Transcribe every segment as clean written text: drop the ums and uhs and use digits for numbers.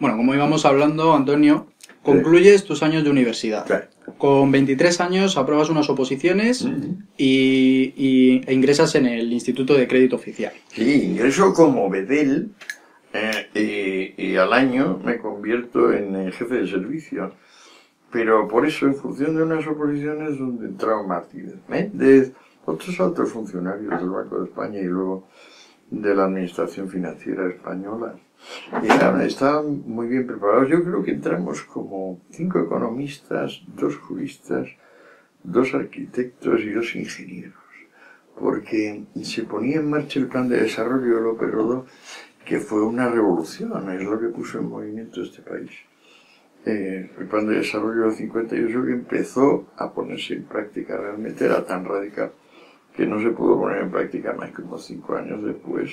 Bueno, como íbamos hablando, Antonio, concluyes tus años de universidad. Claro. Con 23 años apruebas unas oposiciones e ingresas en el Instituto de Crédito Oficial. Sí, ingreso como bedel y al año me convierto en jefe de servicio. Pero por eso, en función de unas oposiciones donde entraron Martínez Méndez, otros altos funcionarios del Banco de España y luego de la Administración Financiera Española, estaban muy bien preparados. Yo creo que entramos como 5 economistas, 2 juristas, 2 arquitectos y 2 ingenieros, porque se ponía en marcha el plan de desarrollo de López Rodó, que fue una revolución, es lo que puso en movimiento este país. El plan de desarrollo del 58 que empezó a ponerse en práctica, realmente era tan radical que no se pudo poner en práctica más que unos 5 años después,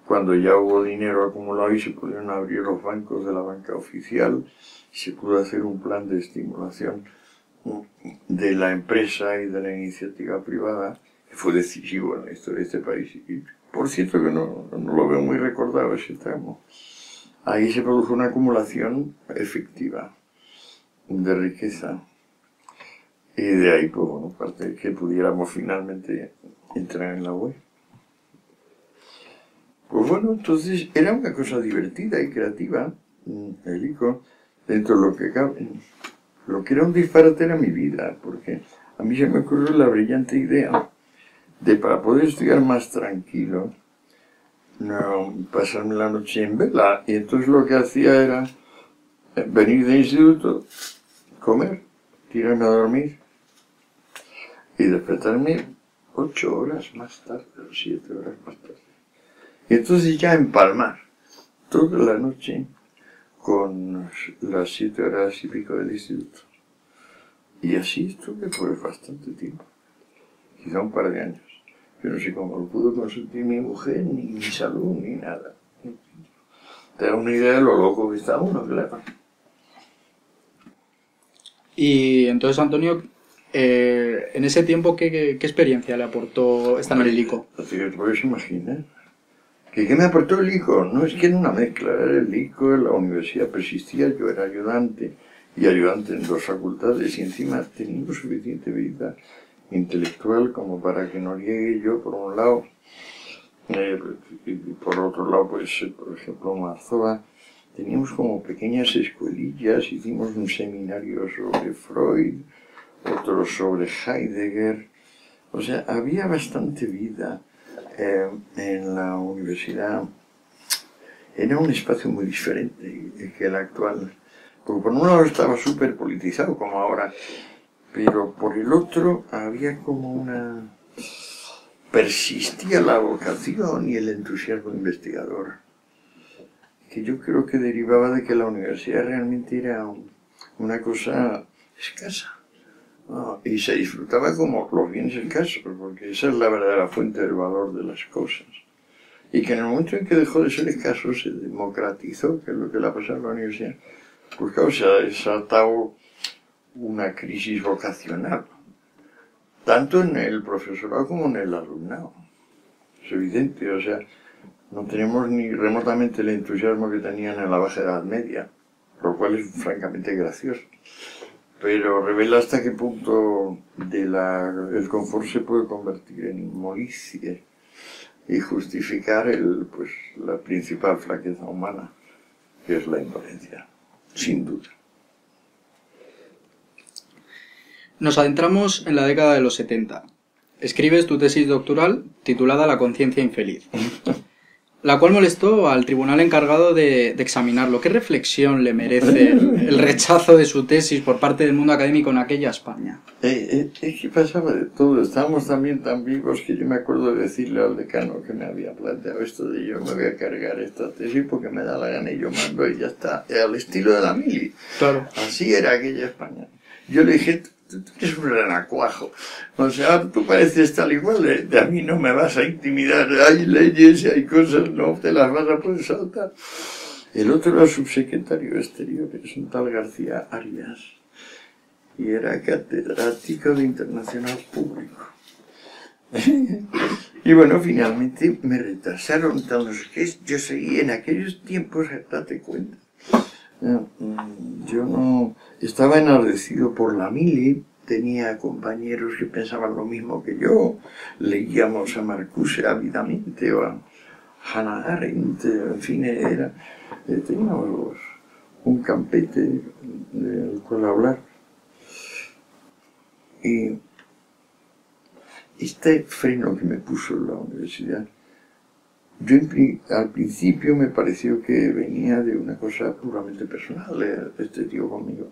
cuando ya hubo dinero acumulado y se pudieron abrir los bancos de la banca oficial, se pudo hacer un plan de estimulación de la empresa y de la iniciativa privada, que fue decisivo en la historia de este país. Y por cierto que no lo veo muy recordado ese tramo. Ahí se produjo una acumulación efectiva de riqueza. Y de ahí, pues bueno, parte de que pudiéramos finalmente entrar en la UE. Pues bueno, entonces era una cosa divertida y creativa, el ICO, dentro de lo que cabe. Lo que era un disparate era mi vida, porque a mí se me ocurrió la brillante idea de, para poder estudiar más tranquilo, pasarme la noche en vela. Y entonces lo que hacía era venir del instituto, comer, tirarme a dormir y despertarme 8 horas más tarde, o 7 horas más tarde. Y entonces ya empalmar toda la noche con las 7 horas y pico del instituto. Y así estuve por bastante tiempo, quizá un par de años. Yo no sé cómo lo pudo consentir mi mujer, ni mi salud, ni nada. Te da una idea de lo loco que está uno, claro. Y entonces, Antonio, en ese tiempo, ¿qué experiencia le aportó estar en el ICO? Te puedes imaginar. ¿Qué me aportó el ICO? No, es que era una mezcla, era el ICO, la universidad persistía, yo era ayudante, y ayudante en 2 facultades, y encima teníamos suficiente vida intelectual como para que no llegue yo por un lado, y por otro lado, pues, por ejemplo, Marzoa, teníamos como pequeñas escuelillas, hicimos un seminario sobre Freud, otro sobre Heidegger, o sea, había bastante vida. En la universidad era un espacio muy diferente que el actual, porque por un lado estaba súper politizado como ahora, pero por el otro había como persistía la vocación y el entusiasmo investigador, que yo creo que derivaba de que la universidad realmente era una cosa escasa. Y se disfrutaba como los bienes escasos, porque esa es la verdadera fuente del valor de las cosas. Y que en el momento en que dejó de ser escaso se democratizó, que es lo que le ha pasado a la universidad, pues claro, se ha desatado una crisis vocacional, tanto en el profesorado como en el alumnado. Es evidente, o sea, no tenemos ni remotamente el entusiasmo que tenían en la Baja Edad Media, lo cual es francamente gracioso. Pero revela hasta qué punto el confort se puede convertir en inmolicie y justificar la principal flaqueza humana, que es la indolencia, sin duda. Nos adentramos en la década de los 70. Escribes tu tesis doctoral titulada La conciencia infeliz, la cual molestó al tribunal encargado de examinarlo. ¿Qué reflexión le merece el rechazo de su tesis por parte del mundo académico en aquella España? Es que pasaba de todo. Estábamos también tan vivos que yo me acuerdo de decirle al decano que me había planteado esto de yo me voy a cargar esta tesis porque me da la gana y yo mando y ya está. Al estilo de la mili. Claro. Así era aquella España. Yo le dije, tú eres un renacuajo. O sea, tú pareces tal igual, de a mí no me vas a intimidar. Hay leyes y hay cosas, no te las vas a poder saltar. El otro era subsecretario de Exteriores, un tal García Arias, y era catedrático de Internacional Público. Y bueno, finalmente me retrasaron, tal, no sé qué, yo seguí en aquellos tiempos, date cuenta, Yo no estaba enardecido por la mili, tenía compañeros que pensaban lo mismo que yo, leíamos a Marcuse ávidamente o a Hannah Arendt, en fin, teníamos un campete del cual hablar. Y este freno que me puso la universidad, al principio me pareció que venía de una cosa puramente personal, este tío conmigo.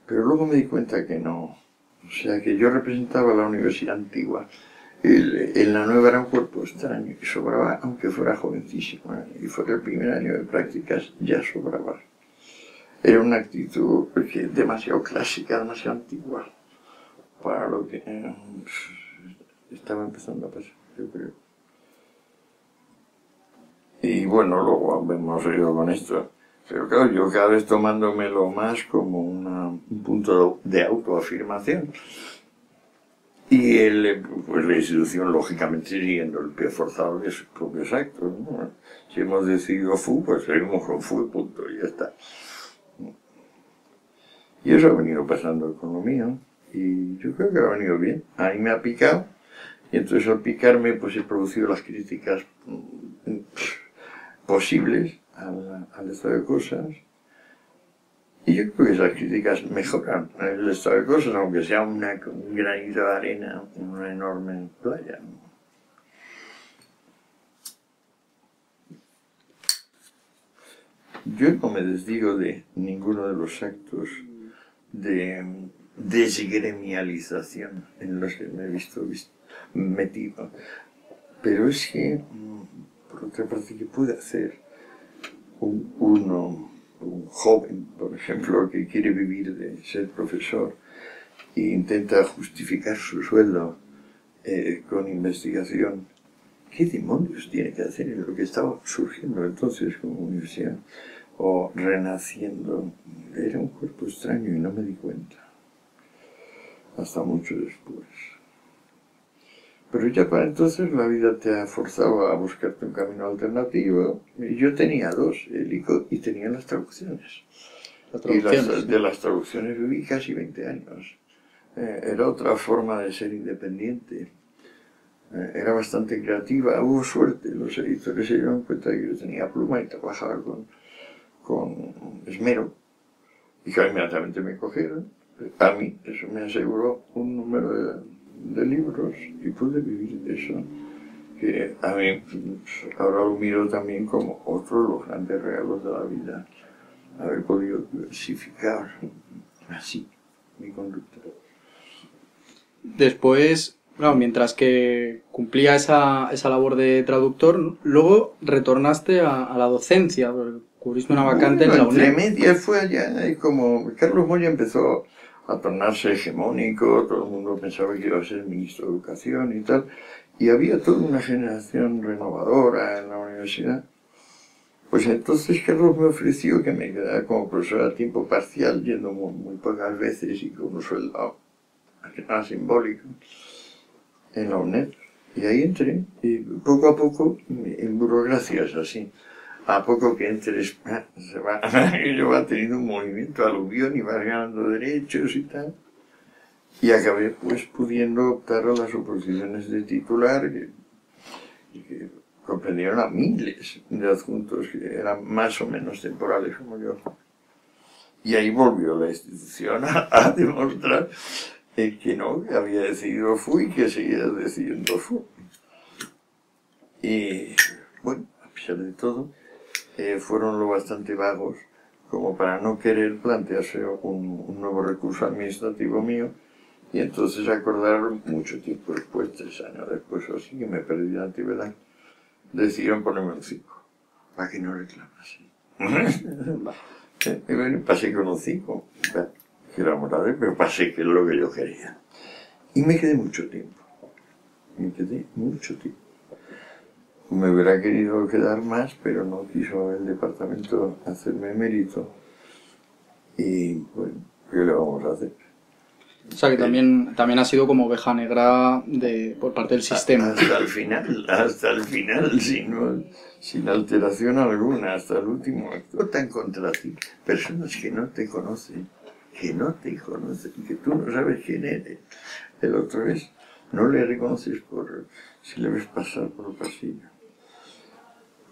Pero luego me di cuenta que no. O sea, que yo representaba la universidad antigua. En la nueva era un cuerpo extraño y sobraba, aunque fuera jovencísimo, y fuera el primer año de prácticas, ya sobraba. Era una actitud demasiado clásica, demasiado antigua para lo que estaba empezando a pasar, yo creo. Y bueno, luego hemos ido con esto. Pero claro, yo cada vez tomándomelo más como un punto de autoafirmación. Y pues la institución, lógicamente, siguiendo el pie forzado de sus propios actos, ¿no? Si hemos decidido FU, pues seguimos con FU y punto, y ya está. Y eso ha venido pasando con lo mío, y yo creo que ha venido bien. A mí me ha picado, y entonces al picarme, pues he producido las críticas posibles al estado de cosas. Y yo creo que esas críticas mejoran el estado de cosas, aunque sea un granito de arena en una enorme playa. Yo no me desdigo de ninguno de los actos de desgremialización en los que me he visto metido. Pero es que, por otra parte, ¿qué puede hacer un joven, por ejemplo, que quiere vivir de ser profesor e intenta justificar su sueldo con investigación? ¿Qué demonios tiene que hacer en lo que estaba surgiendo entonces como universidad o renaciendo? Era un cuerpo extraño y no me di cuenta hasta mucho después. Pero ya para entonces la vida te ha forzado a buscarte un camino alternativo. Y yo tenía dos, el ICO y tenía las traducciones. De las traducciones viví casi 20 años. Era otra forma de ser independiente. Era bastante creativa, hubo suerte. Los editores se dieron cuenta de que yo tenía pluma y trabajaba con esmero. Y que inmediatamente me cogieron. A mí eso me aseguró un número de libros y pude vivir de eso, que a mí ahora lo miro también como otro de los grandes regalos de la vida, haber podido diversificar así mi conducta. Después, claro, mientras que cumplía esa labor de traductor, luego retornaste a la docencia, cubriste una vacante en la UNED. Entre medias fue allá, y como Carlos Moya empezó a tornarse hegemónico, todo el mundo pensaba que iba a ser ministro de Educación y tal, y había toda una generación renovadora en la universidad. Pues entonces Carlos me ofreció que me quedara como profesor a tiempo parcial, yendo muy pocas veces y con un sueldo simbólico en la UNED. Y ahí entré, y poco a poco, en burocracias así. A poco que entres, yo va teniendo un movimiento aluvión y vas ganando derechos y tal. Y acabé pues pudiendo optar a las oposiciones de titular que comprendieron a miles de adjuntos que eran más o menos temporales como yo. Y ahí volvió la institución a demostrar que no, que había decidido FU y que seguía decidiendo FU. Y bueno, a pesar de todo, fueron lo bastante vagos como para no querer plantearse un nuevo recurso administrativo mío, y entonces acordaron mucho tiempo después, 3 años después o así, que me perdí la antigüedad, decidieron ponerme un 5 para que no reclamase. Y bueno, pasé con un 5, que era morado, pero pasé, que es lo que yo quería, y me quedé mucho tiempo. Me hubiera querido quedar más, pero no quiso el departamento hacerme mérito. Y bueno, ¿qué le vamos a hacer? O sea que también ha sido como oveja negra por parte del sistema. Hasta el final, sin alteración alguna, hasta el último acto. Votan contra ti personas que no te conocen, que tú no sabes quién eres. El otro es, no le reconoces si le ves pasar por el pasillo.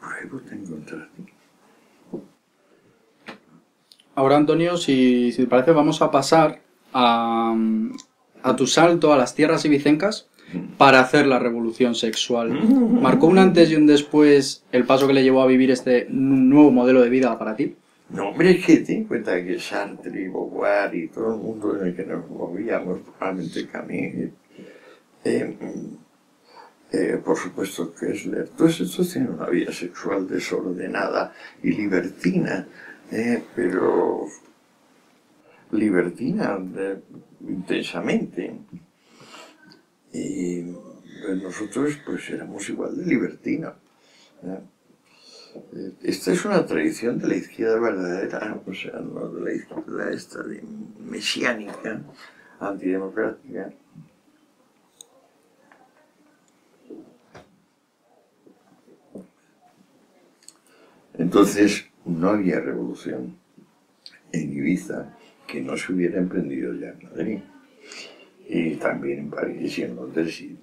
¿Por qué votan contra ti? Ahora, Antonio, si te parece, vamos a pasar a tu salto a las tierras ibicencas para hacer la revolución sexual. ¿Marcó un antes y un después el paso que le llevó a vivir este nuevo modelo de vida para ti? No, hombre, es que ten en cuenta que Sartre y Beauvoir y todo el mundo en el que nos movíamos, probablemente Camus, por supuesto Kessler, todos estos tienen una vida sexual desordenada y libertina, pero libertina intensamente. Y nosotros pues éramos igual de libertinos. Esta es una tradición de la izquierda verdadera, o sea, no de la izquierda esta de mesiánica, antidemocrática. Entonces, no había revolución en Ibiza que no se hubiera emprendido ya en Madrid, y también en París y en Londres, y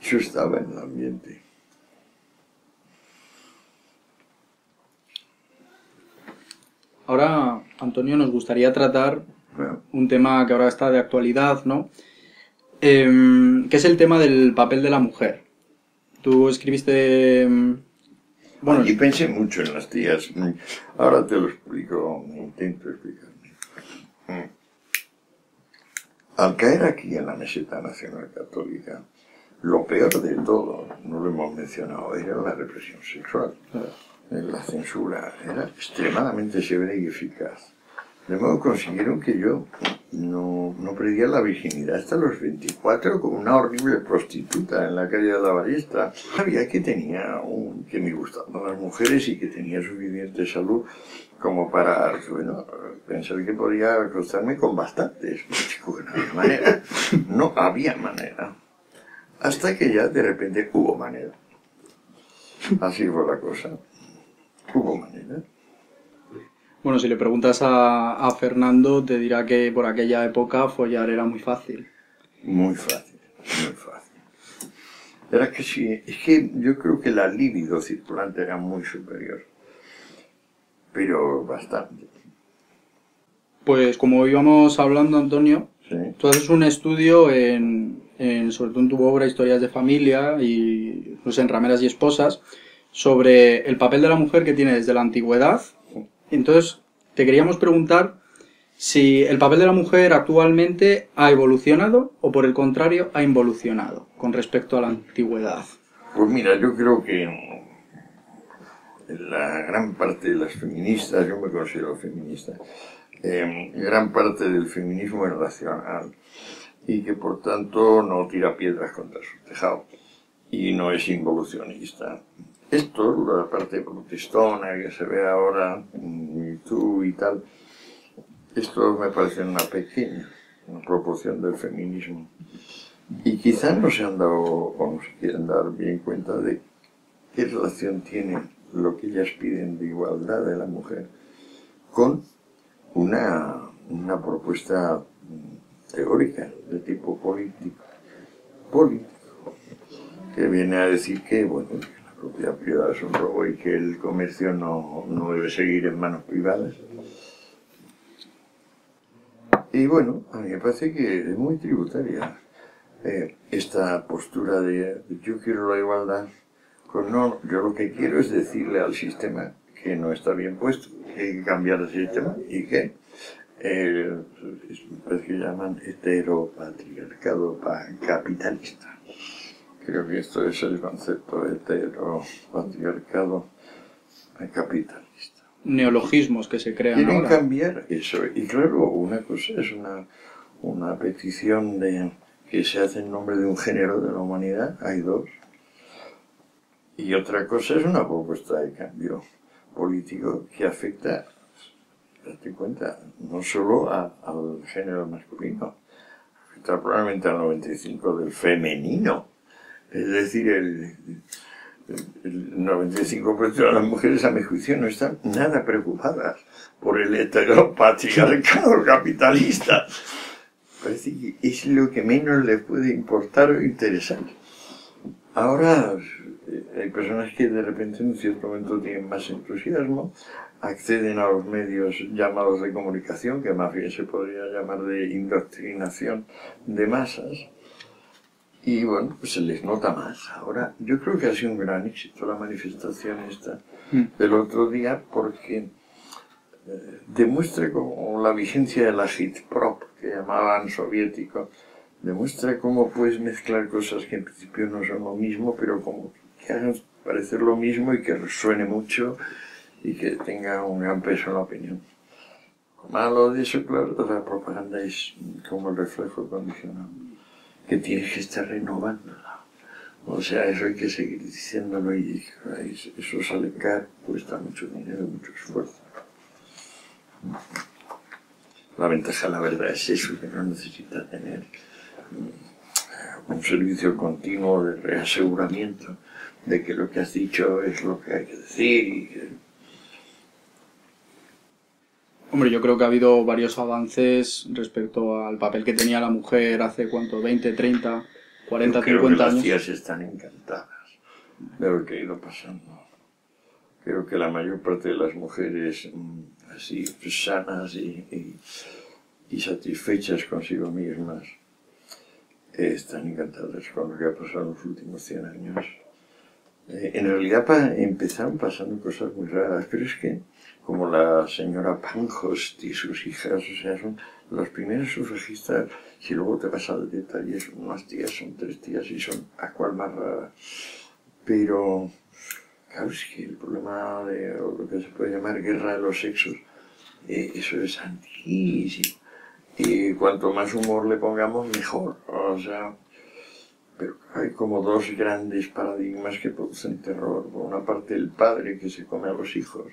eso estaba en el ambiente. Ahora, Antonio, nos gustaría tratar un tema que ahora está de actualidad, ¿no? Que es el tema del papel de la mujer. Tú escribiste... Bueno, y pensé mucho en las tías. Ahora te lo explico, intento explicarme. Al caer aquí en la meseta nacional católica, lo peor de todo, no lo hemos mencionado, era la represión sexual. La censura era extremadamente severa y eficaz. De modo consiguieron que yo no perdiera la virginidad hasta los 24 como una horrible prostituta en la calle de la Ballesta. Sabía que que me gustaban las mujeres y que tenía suficiente salud como para, bueno, pensar que podía acostarme con bastantes. Chico, no había manera. No había manera. Hasta que ya de repente hubo manera. Así fue la cosa. Hubo manera. Bueno, si le preguntas a Fernando, te dirá que por aquella época follar era muy fácil. Muy fácil, muy fácil. Era que sí, es que yo creo que la libido circulante era muy superior, pero bastante. Pues como íbamos hablando, Antonio, ¿Sí? tú haces un estudio sobre todo en tu obra Historias de Familia y no sé, en Rameras y Esposas, sobre el papel de la mujer que tiene desde la antigüedad. Entonces, te queríamos preguntar si el papel de la mujer actualmente ha evolucionado o por el contrario ha involucionado con respecto a la antigüedad. Pues mira, yo creo que la gran parte de las feministas, yo me considero feminista, gran parte del feminismo es racional y que por tanto no tira piedras contra su tejado y no es involucionista. Esto, la parte protestona que se ve ahora, tú y tal, esto me parece una pequeña proporción del feminismo. Y quizás no se han dado o no se quieren dar bien cuenta de qué relación tiene lo que ellas piden de igualdad de la mujer con una propuesta teórica de tipo político, que viene a decir que, bueno, la propiedad privada es un robo y que el comercio no debe seguir en manos privadas. Y bueno, a mí me parece que es muy tributaria esta postura de yo quiero la igualdad, pues no, yo lo que quiero es decirle al sistema que no está bien puesto, que hay que cambiar el sistema y que parece que llaman heteropatriarcado capitalista. Creo que esto es el concepto heteropatriarcado capitalista. Neologismos que se crean Quieren ahora. cambiar eso. Y claro, una cosa es una petición que se hace en nombre de un género de la humanidad, hay dos. Y otra cosa es una propuesta de cambio político que afecta date cuenta, no solo al género masculino, afecta probablemente al 95% del femenino. Es decir, el 95% de las mujeres, a mi juicio, no están nada preocupadas por el heteropatriarcado capitalista. Parece que es lo que menos les puede importar o interesar. Ahora hay personas que de repente en un cierto momento tienen más entusiasmo, acceden a los medios llamados de comunicación, que más bien se podría llamar de indoctrinación de masas, y bueno, pues se les nota más. Ahora, yo creo que ha sido un gran éxito la manifestación esta del otro día, porque demuestra como la vigencia del agitprop, que llamaban soviético, demuestra cómo puedes mezclar cosas que en principio no son lo mismo, pero como que hagan parecer lo mismo y que resuene mucho y que tenga un gran peso en la opinión. Lo malo de eso, claro, la propaganda es como el reflejo condicionado, que tienes que estar renovándola. O sea, eso hay que seguir diciéndolo y eso sale caro, cuesta mucho dinero, mucho esfuerzo. La ventaja, la verdad, es eso, que no necesita tener un servicio continuo de reaseguramiento de que lo que has dicho es lo que hay que decir y que... Hombre, yo creo que ha habido varios avances respecto al papel que tenía la mujer hace, ¿cuánto? 20, 30, 40, 50 años. Las tías están encantadas de lo que ha ido pasando. Creo que la mayor parte de las mujeres así sanas y satisfechas consigo mismas están encantadas con lo que ha pasado en los últimos 100 años. En realidad empezaron pasando cosas muy raras, pero es que, como la señora Pankhurst y sus hijas, o sea, son las primeras sufragistas, si luego te vas al detalle, son unas tías, son 3 tías y son a cual más rara. Pero, claro, es que el problema de lo que se puede llamar guerra de los sexos, eso es antiquísimo. Y cuanto más humor le pongamos, mejor. O sea, pero hay como 2 grandes paradigmas que producen terror. Por una parte, el padre que se come a los hijos,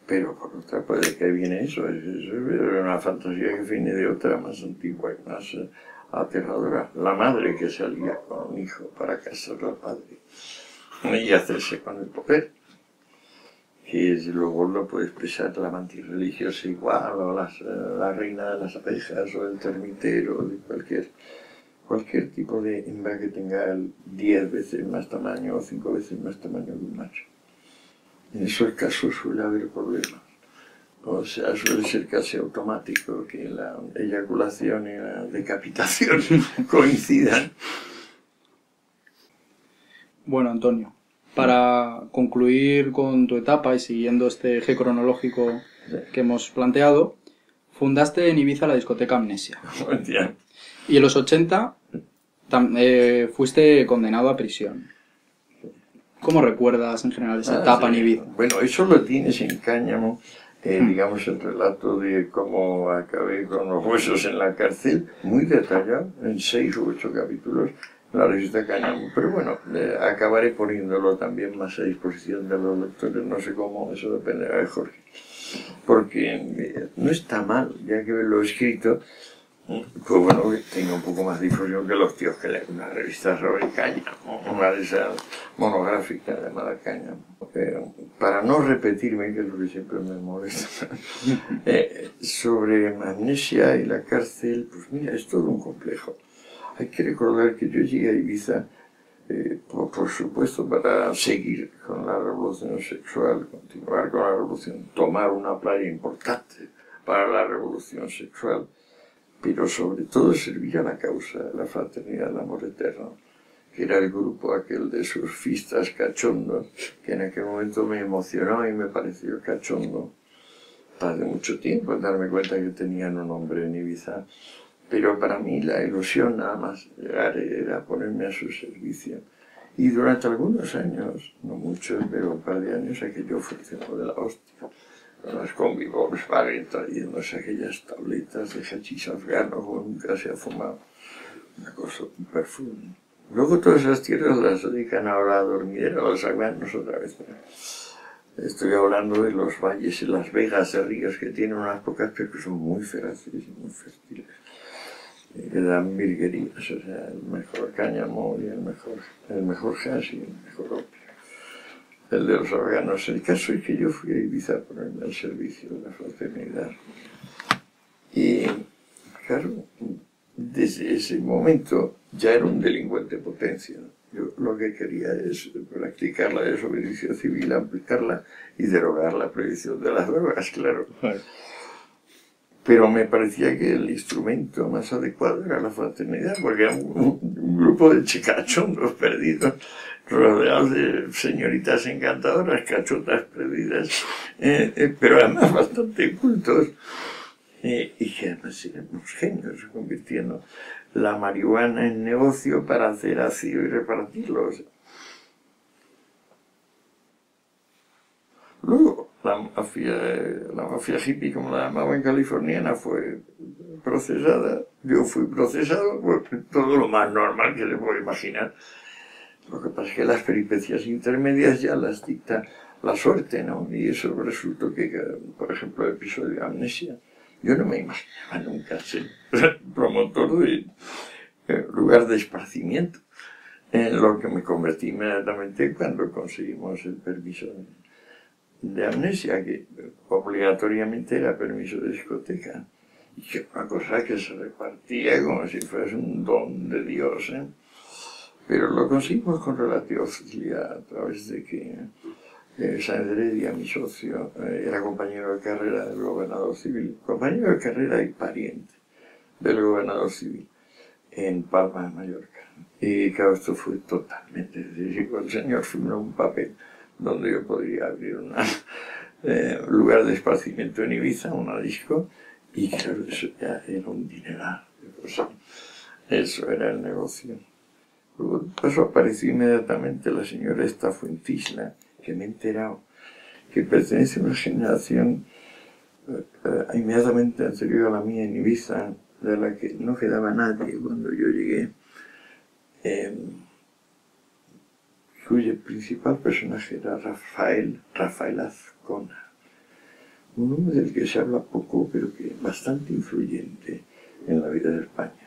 pero por otra, pues ¿de qué viene eso? Es una fantasía que viene de otra más antigua y más aterradora. La madre que se alía con un hijo para casarlo al padre y hacerse con el poder. Que luego lo puede expresar la mantis religiosa igual, o la reina de las abejas, o el termitero, de cualquier tipo de hembra que tenga 10 veces más tamaño o 5 veces más tamaño que un macho. En esos casos suele haber problemas. O sea, suele ser casi automático que la eyaculación y la decapitación coincidan. Bueno, Antonio, para concluir con tu etapa y siguiendo este eje cronológico que hemos planteado, fundaste en Ibiza la discoteca Amnesia. Y en los 80 fuiste condenado a prisión. ¿Cómo recuerdas en general esa etapa en Ibiza? Bueno, eso lo tienes en Cáñamo, digamos el relato de cómo acabé con los huesos en la cárcel, muy detallado, en 6 u 8 capítulos, en la revista Cáñamo. Pero bueno, acabaré poniéndolo también más a disposición de los lectores, no sé cómo, eso dependerá de Jorge. Porque no está mal, ya que lo he escrito, pues bueno, tengo un poco más difusión que los tíos que leen una revista sobre Cáñamo, una de esas monográficas llamada Cáñamo. Para no repetirme, que es lo que siempre me molesta, sobre Amnesia y la cárcel, pues mira, es todo un complejo. Hay que recordar que yo llegué a Ibiza, por supuesto, para seguir con la revolución sexual, continuar con la revolución, tomar una playa importante para la revolución sexual, pero sobre todo servir a la causa de la fraternidad del amor eterno, que era el grupo aquel de surfistas cachondos, que en aquel momento me emocionó y me pareció cachondo. Pasé mucho tiempo en darme cuenta que tenían un nombre en Ibiza, pero para mí la ilusión nada más llegar era ponerme a su servicio. Y durante algunos años, no muchos, pero un par de años, aquello funcionó de la hostia. Con las combi Volkswagen trayéndose aquellas tabletas de hachís afgano como nunca se ha fumado. Una cosa, un perfume. Luego todas esas tierras las dedican ahora a dormidera, a los afganos otra vez. Estoy hablando de los valles y las vegas de ríos que tienen unas pocas, pero que son muy feraces y muy fértiles. Que dan virguerías, o sea, el mejor cáñamo y el mejor gas y el mejor opio. El de los órganos. El caso es que yo fui a Ibiza por el servicio de la fraternidad. Y, claro, desde ese momento ya era un delincuente potencia. Yo lo que quería es practicar la desobediencia civil, aplicarla y derogar la prohibición de las drogas, claro. Pero me parecía que el instrumento más adecuado era la fraternidad, porque era un grupo de chicachondos perdidos, rodeados de señoritas encantadoras, cachotas perdidas, pero además bastante cultos, y que además éramos genios, convirtiendo la marihuana en negocio para hacer ácido y repartirlo. Luego, la mafia hippie, como la llamaban californiana, fue procesada. Yo fui procesado por todo lo más normal que se puede imaginar. Lo que pasa es que las peripecias intermedias ya las dicta la suerte, ¿no? Y eso resultó que, por ejemplo, el episodio de Amnesia, yo no me imaginaba nunca ser promotor de lugar de esparcimiento, en lo que me convertí inmediatamente cuando conseguimos el permiso de Amnesia, que obligatoriamente era permiso de discoteca, y que una cosa que se repartía como si fuese un don de Dios, ¿eh? Pero lo conseguimos con relativa facilidad a través de que Sáenz de Heredia, mi socio, era compañero de carrera del gobernador civil, compañero de carrera y pariente del gobernador civil en Palma de Mallorca. Y claro, esto fue totalmente decisivo. El señor firmó un papel donde yo podría abrir un lugar de esparcimiento en Ibiza, una disco, y claro, eso ya era un dineral. O sea, eso era el negocio. Luego eso apareció inmediatamente la señora esta Fuentisla, que me he enterado que pertenece a una generación inmediatamente anterior a la mía en Ibiza, de la que no quedaba nadie cuando yo llegué, cuyo principal personaje era Rafael Azcona, un hombre del que se habla poco, pero que es bastante influyente en la vida de España.